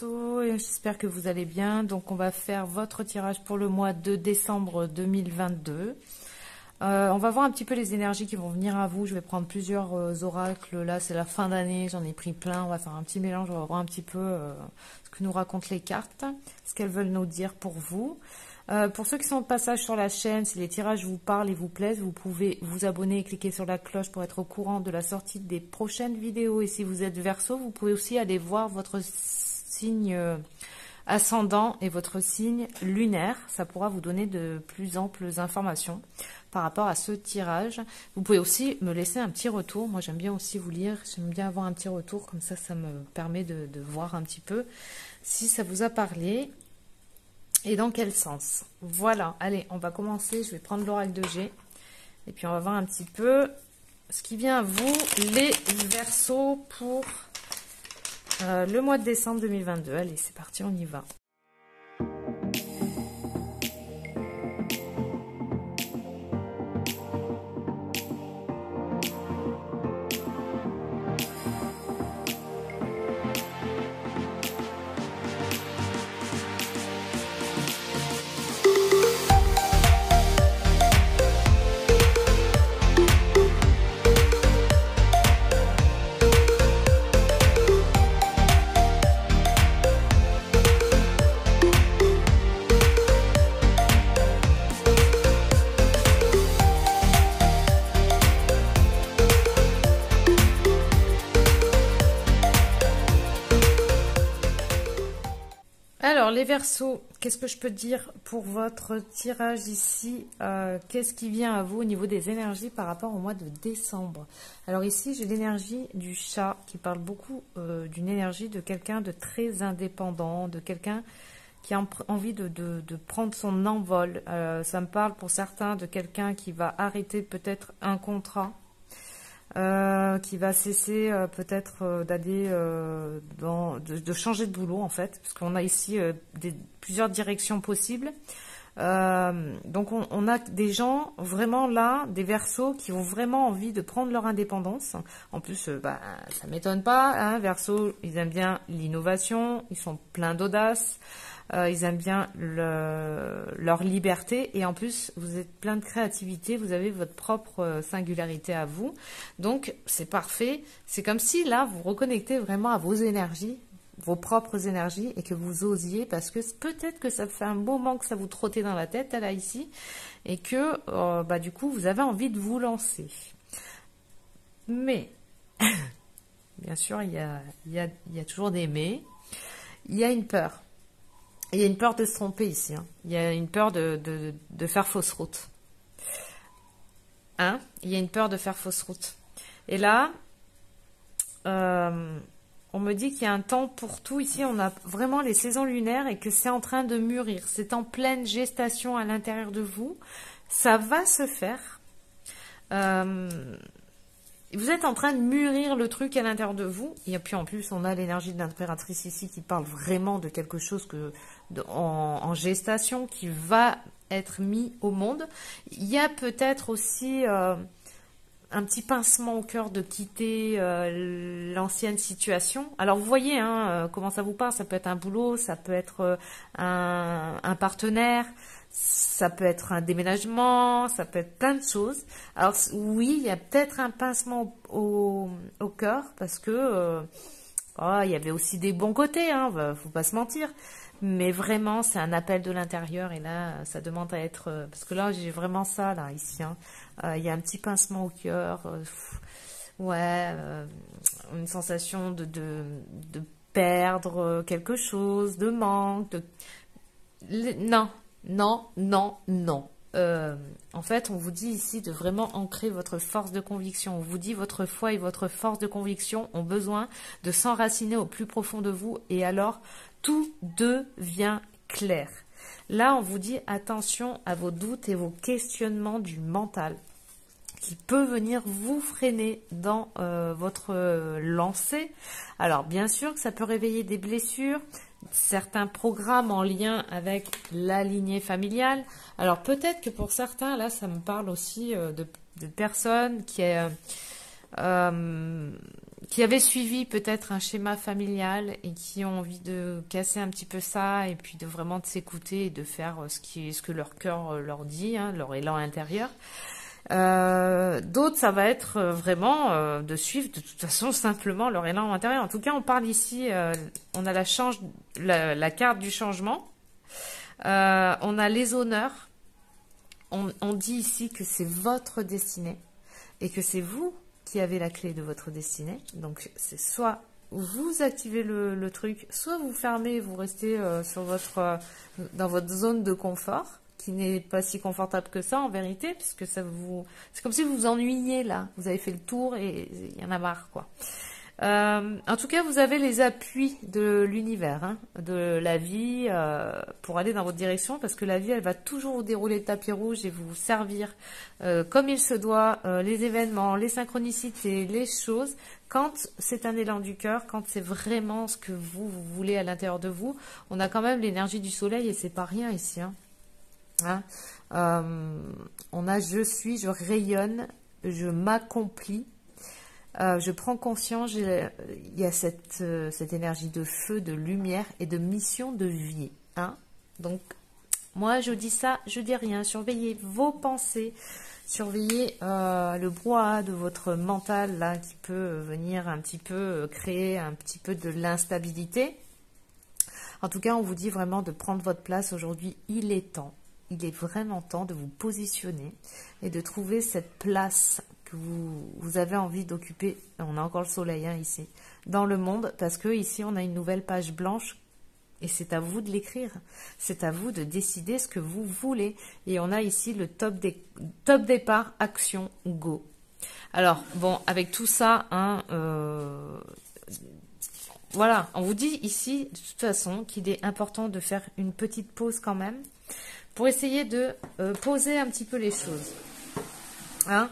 Verseau, et j'espère que vous allez bien. Donc on va faire votre tirage pour le mois de décembre 2022. On va voir un petit peu les énergies qui vont venir à vous. Je vais prendre plusieurs oracles. Là, c'est la fin d'année, j'en ai pris plein. On va faire un petit mélange, on va voir un petit peu ce que nous racontent les cartes, ce qu'elles veulent nous dire pour vous. Pour ceux qui sont de passage sur la chaîne, si les tirages vous parlent et vous plaisent, vous pouvez vous abonner et cliquer sur la cloche pour être au courant de la sortie des prochaines vidéos. Et si vous êtes Verseau, vous pouvez aussi aller voir votre signe ascendant et votre signe lunaire. Ça pourra vous donner de plus amples informations par rapport à ce tirage. Vous pouvez aussi me laisser un petit retour. Moi, j'aime bien aussi vous lire. J'aime bien avoir un petit retour. Comme ça me permet de voir un petit peu si ça vous a parlé. Et dans quel sens? Voilà, allez, on va commencer. Je vais prendre l'oracle de G. Et puis, on va voir un petit peu ce qui vient à vous, les Verseaux, pour le mois de décembre 2022. Allez, c'est parti, on y va. Alors, les Verseaux, qu'est-ce que je peux dire pour votre tirage ici? Qu'est-ce qui vient à vous au niveau des énergies par rapport au mois de décembre? Alors ici, j'ai l'énergie du chat qui parle beaucoup d'une énergie de quelqu'un de très indépendant, de quelqu'un qui a envie de prendre son envol. Ça me parle pour certains de quelqu'un qui va arrêter peut-être un contrat. Qui va cesser peut-être d'aller de changer de boulot en fait, parce qu'on a ici plusieurs directions possibles. Donc on a des gens vraiment là, des Verseaux qui ont vraiment envie de prendre leur indépendance. En plus, ça m'étonne pas, hein, Verseau, ils aiment bien l'innovation, ils sont pleins d'audace. Ils aiment bien leur liberté et en plus vous êtes plein de créativité, vous avez votre propre singularité à vous, donc c'est parfait. C'est comme si là vous reconnectez vraiment à vos énergies, vos propres énergies, et que vous osiez, parce que peut-être que ça fait un moment que ça vous trottait dans la tête là ici, et que du coup vous avez envie de vous lancer. Mais bien sûr il y a toujours des mais, il y a une peur. Il y a une peur de se tromper ici. Hein. Il y a une peur de faire fausse route. Hein? Il y a une peur de faire fausse route. Et là, on me dit qu'il y a un temps pour tout. Ici, on a vraiment les saisons lunaires et que c'est en train de mûrir. C'est en pleine gestation à l'intérieur de vous. Ça va se faire. Vous êtes en train de mûrir le truc à l'intérieur de vous. Et puis en plus, on a l'énergie de l'impératrice ici qui parle vraiment de quelque chose en gestation qui va être mis au monde. Il y a peut-être aussi un petit pincement au cœur de quitter l'ancienne situation. Alors vous voyez comment ça vous parle. Ça peut être un boulot, ça peut être un partenaire. Ça peut être un déménagement, ça peut être plein de choses. Alors oui, il y a peut-être un pincement au cœur parce que il y avait aussi des bons côtés, faut pas se mentir. Mais vraiment, c'est un appel de l'intérieur et là, ça demande à être... parce que là, j'ai vraiment ça, là, ici. Il y a un petit pincement au cœur. Une sensation de perdre quelque chose, de manque. Non. En fait, on vous dit ici de vraiment ancrer votre force de conviction. On vous dit votre foi et votre force de conviction ont besoin de s'enraciner au plus profond de vous et alors tout devient clair. Là, on vous dit attention à vos doutes et vos questionnements du mental qui peut venir vous freiner dans votre lancée. Alors, bien sûr que ça peut réveiller des blessures, certains programmes en lien avec la lignée familiale. Alors, peut-être que pour certains, là, ça me parle aussi de personnes qui qui avaient suivi peut-être un schéma familial et qui ont envie de casser un petit peu ça et puis de vraiment de s'écouter et de faire ce que leur cœur leur dit, hein, leur élan intérieur. D'autres, ça va être vraiment de suivre de toute façon simplement leur élan intérieur. En tout cas, on parle ici, on a la carte du changement, on a les honneurs, on dit ici que c'est votre destinée et que c'est vous qui avez la clé de votre destinée. Donc c'est soit vous activez le truc, soit vous fermez, vous restez dans votre zone de confort, qui n'est pas si confortable que ça en vérité, puisque c'est comme si vous vous ennuyiez là, vous avez fait le tour et il y en a marre quoi. En tout cas, vous avez les appuis de l'univers, hein, de la vie, pour aller dans votre direction, parce que la vie, elle va toujours vous dérouler le tapis rouge et vous servir comme il se doit, les événements, les synchronicités, les choses, quand c'est un élan du cœur, quand c'est vraiment ce que vous voulez à l'intérieur de vous. On a quand même l'énergie du soleil et c'est pas rien ici, hein. Hein, on a je rayonne, je m'accomplis, je prends conscience, il y a cette énergie de feu, de lumière et de mission de vie, hein. Donc moi je dis ça, je dis rien. Surveillez vos pensées, surveillez le brouhaha de votre mental là qui peut venir un petit peu créer un petit peu de l'instabilité. En tout cas, on vous dit vraiment de prendre votre place aujourd'hui. Il est temps. Il est vraiment temps de vous positionner et de trouver cette place que vous avez envie d'occuper. On a encore le soleil, hein, ici, dans le monde, parce que ici on a une nouvelle page blanche et c'est à vous de l'écrire. C'est à vous de décider ce que vous voulez. Et on a ici le top départ, action, go. Alors, bon, avec tout ça, hein, voilà, on vous dit ici, de toute façon, qu'il est important de faire une petite pause quand même, pour essayer de poser un petit peu les choses. Hein,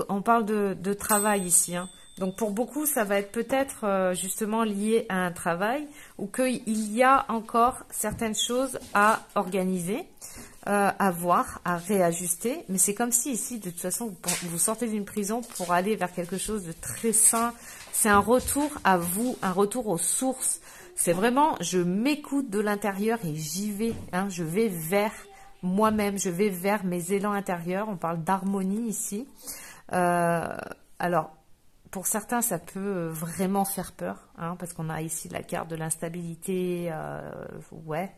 on parle de travail ici. Hein. Donc pour beaucoup, ça va être peut-être justement lié à un travail ou qu'il y a encore certaines choses à organiser, à voir, à réajuster. Mais c'est comme si ici, de toute façon, vous sortez d'une prison pour aller vers quelque chose de très sain. C'est un retour à vous, un retour aux sources. C'est vraiment, je m'écoute de l'intérieur et j'y vais. Hein, je vais vers moi-même, je vais vers mes élans intérieurs. On parle d'harmonie ici. Alors, pour certains, ça peut vraiment faire peur, hein, parce qu'on a ici la carte de l'instabilité. Ouais,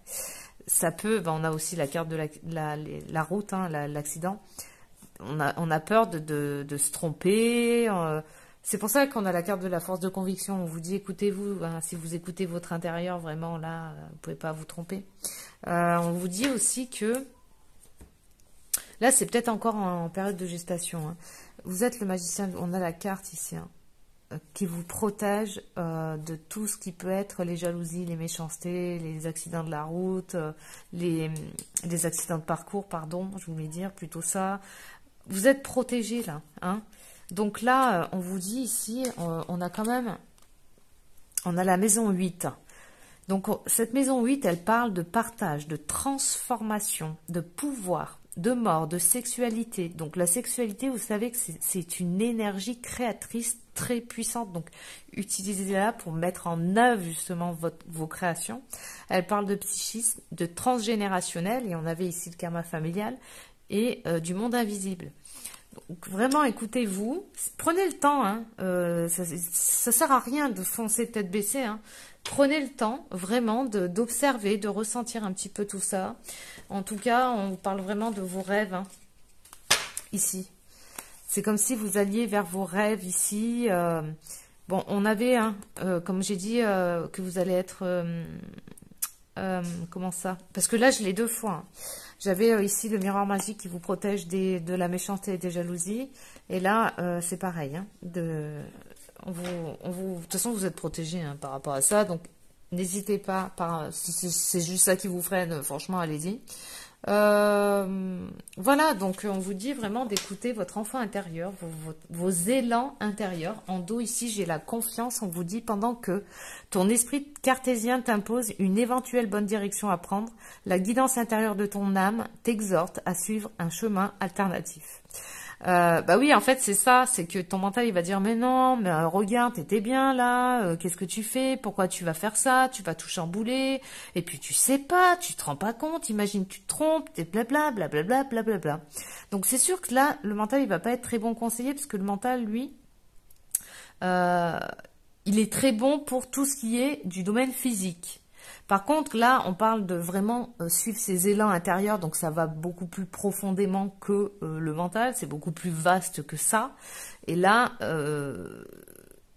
ça peut. Ben, on a aussi la carte de la route, hein, l'accident. On a peur de se tromper. C'est pour ça qu'on a la carte de la force de conviction. On vous dit, écoutez-vous, hein, si vous écoutez votre intérieur, vraiment, là, vous ne pouvez pas vous tromper. On vous dit aussi que, là, c'est peut-être encore en période de gestation. Hein. Vous êtes le magicien, on a la carte ici, hein, qui vous protège de tout ce qui peut être les jalousies, les méchancetés, les accidents de la route, les accidents de parcours, pardon, je voulais dire plutôt ça. Vous êtes protégé, là, hein. Donc là, on vous dit ici, on a quand même, on a la maison 8. Donc cette maison 8, elle parle de partage, de transformation, de pouvoir, de mort, de sexualité. Donc la sexualité, vous savez que c'est une énergie créatrice très puissante. Donc utilisez-la pour mettre en œuvre justement vos créations. Elle parle de psychisme, de transgénérationnel, et on avait ici le karma familial, et du monde invisible. Donc, vraiment, écoutez-vous, prenez le temps, hein, ça sert à rien de foncer tête baissée, hein. Prenez le temps vraiment d'observer, de ressentir un petit peu tout ça. En tout cas, on parle vraiment de vos rêves, hein, ici. C'est comme si vous alliez vers vos rêves ici. Bon, on avait, hein, comme j'ai dit, que vous allez être... comment ça? Parce que là, je l'ai 2 fois, hein. J'avais ici le miroir magique qui vous protège de la méchanceté et des jalousies. Et là, c'est pareil. Hein, de toute façon, vous êtes protégé, hein, par rapport à ça. Donc, n'hésitez pas. Si c'est juste ça qui vous freine, franchement, allez-y. Voilà, donc on vous dit vraiment d'écouter votre enfant intérieur, vos élans intérieurs. En dos, ici, j'ai la confiance. On vous dit, pendant que ton esprit cartésien t'impose une éventuelle bonne direction à prendre, la guidance intérieure de ton âme t'exhorte à suivre un chemin alternatif. Bah oui, en fait, c'est ça, c'est que ton mental, il va dire, mais non, mais regarde, t'étais bien là, qu'est-ce que tu fais, pourquoi tu vas faire ça, tu vas tout chambouler, et puis tu sais pas, tu te rends pas compte, imagine tu te trompes, t'es blabla, blablabla, blablabla. Donc c'est sûr que là, le mental, il va pas être très bon conseiller, parce que le mental, lui, euh, il est très bon pour tout ce qui est du domaine physique. Par contre, là, on parle de vraiment suivre ses élans intérieurs, donc ça va beaucoup plus profondément que le mental, c'est beaucoup plus vaste que ça. Et là,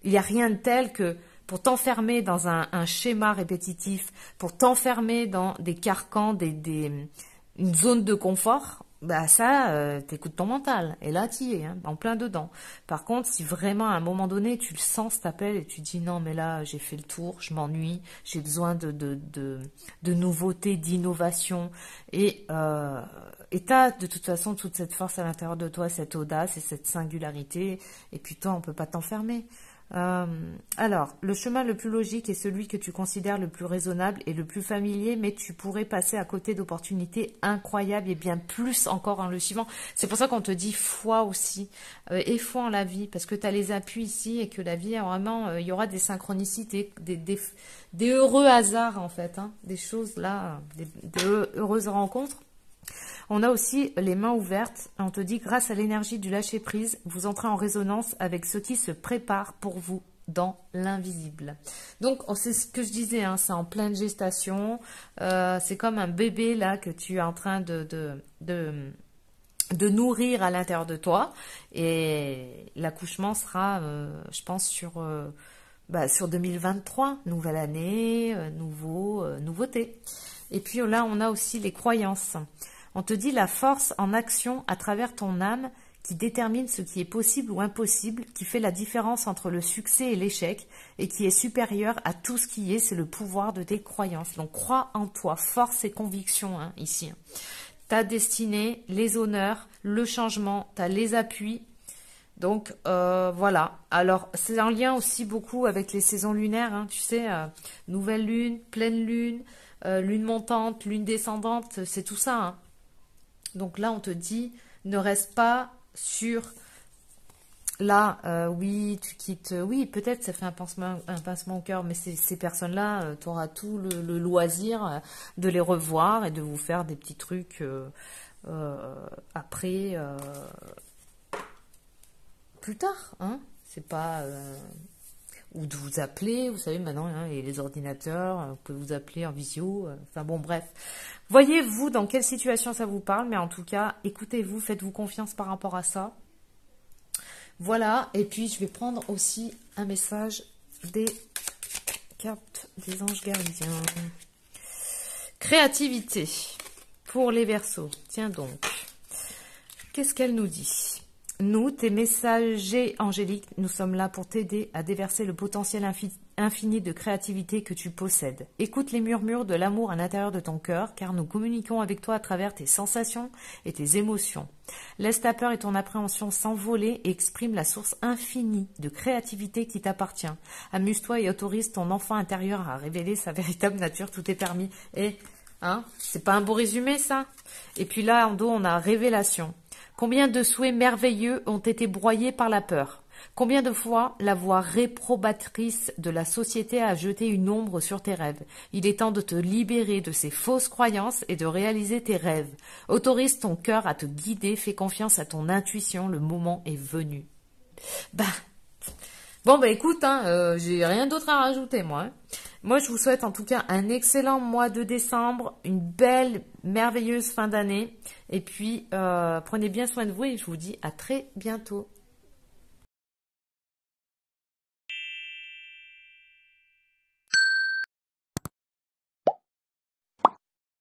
il n'y a rien de tel que pour t'enfermer dans un schéma répétitif, pour t'enfermer dans des carcans, une zone de confort, bah ça, t'écoutes ton mental. Et là, t'y es, hein, en plein dedans. Par contre, si vraiment à un moment donné, tu le sens, t'appelles et tu dis non, mais là, j'ai fait le tour, je m'ennuie, j'ai besoin de nouveautés, d'innovation. Et t'as de toute façon toute cette force à l'intérieur de toi, cette audace et cette singularité. Et puis toi, on peut pas t'enfermer. Alors, le chemin le plus logique est celui que tu considères le plus raisonnable et le plus familier, mais tu pourrais passer à côté d'opportunités incroyables et bien plus encore en le suivant. C'est pour ça qu'on te dit foi aussi, et foi en la vie, parce que tu as les appuis ici et que la vie, vraiment, il y aura des synchronicités, des heureux hasards en fait, hein, des choses là, des heureuses rencontres. On a aussi les mains ouvertes. On te dit, grâce à l'énergie du lâcher-prise, vous entrez en résonance avec ce qui se prépare pour vous dans l'invisible. Donc, c'est ce que je disais, hein, c'est en pleine gestation. C'est comme un bébé là que tu es en train de nourrir à l'intérieur de toi. Et l'accouchement sera, je pense, sur 2023. Nouvelle année, nouveauté. Et puis là, on a aussi les croyances. On te dit la force en action à travers ton âme qui détermine ce qui est possible ou impossible, qui fait la différence entre le succès et l'échec et qui est supérieur à tout ce qui est, c'est le pouvoir de tes croyances. Donc crois en toi, force et conviction, hein, ici. Ta destinée, les honneurs, le changement, tu as les appuis. Donc voilà. Alors c'est en lien aussi beaucoup avec les saisons lunaires, hein, tu sais, nouvelle lune, pleine lune, lune montante, lune descendante, c'est tout ça, hein. Donc là, on te dit, ne reste pas sur... Là, oui, tu quittes... oui, peut-être ça fait un pincement au cœur, mais ces personnes-là, tu auras tout le loisir de les revoir et de vous faire des petits trucs après, plus tard. Hein, c'est pas... ou de vous appeler, vous savez maintenant, hein, et les ordinateurs, vous pouvez vous appeler en visio, enfin bon, bref. Voyez-vous dans quelle situation ça vous parle, mais en tout cas, écoutez-vous, faites-vous confiance par rapport à ça. Voilà, et puis je vais prendre aussi un message des cartes des anges gardiens. Créativité pour les Verseaux. Tiens donc, qu'est-ce qu'elle nous dit ? Nous, tes messagers angéliques, nous sommes là pour t'aider à déverser le potentiel infini de créativité que tu possèdes. Écoute les murmures de l'amour à l'intérieur de ton cœur, car nous communiquons avec toi à travers tes sensations et tes émotions. Laisse ta peur et ton appréhension s'envoler et exprime la source infinie de créativité qui t'appartient. Amuse-toi et autorise ton enfant intérieur à révéler sa véritable nature, tout est permis. Et, hein, c'est pas un beau résumé ça? Et puis là, en dos, on a révélation. Combien de souhaits merveilleux ont été broyés par la peur? Combien de fois la voix réprobatrice de la société a jeté une ombre sur tes rêves? Il est temps de te libérer de ces fausses croyances et de réaliser tes rêves. Autorise ton cœur à te guider, fais confiance à ton intuition, le moment est venu. Bon, écoute, hein, j'ai rien d'autre à rajouter, moi. Hein. Moi, je vous souhaite en tout cas un excellent mois de décembre, une belle, merveilleuse fin d'année. Et puis, prenez bien soin de vous et je vous dis à très bientôt.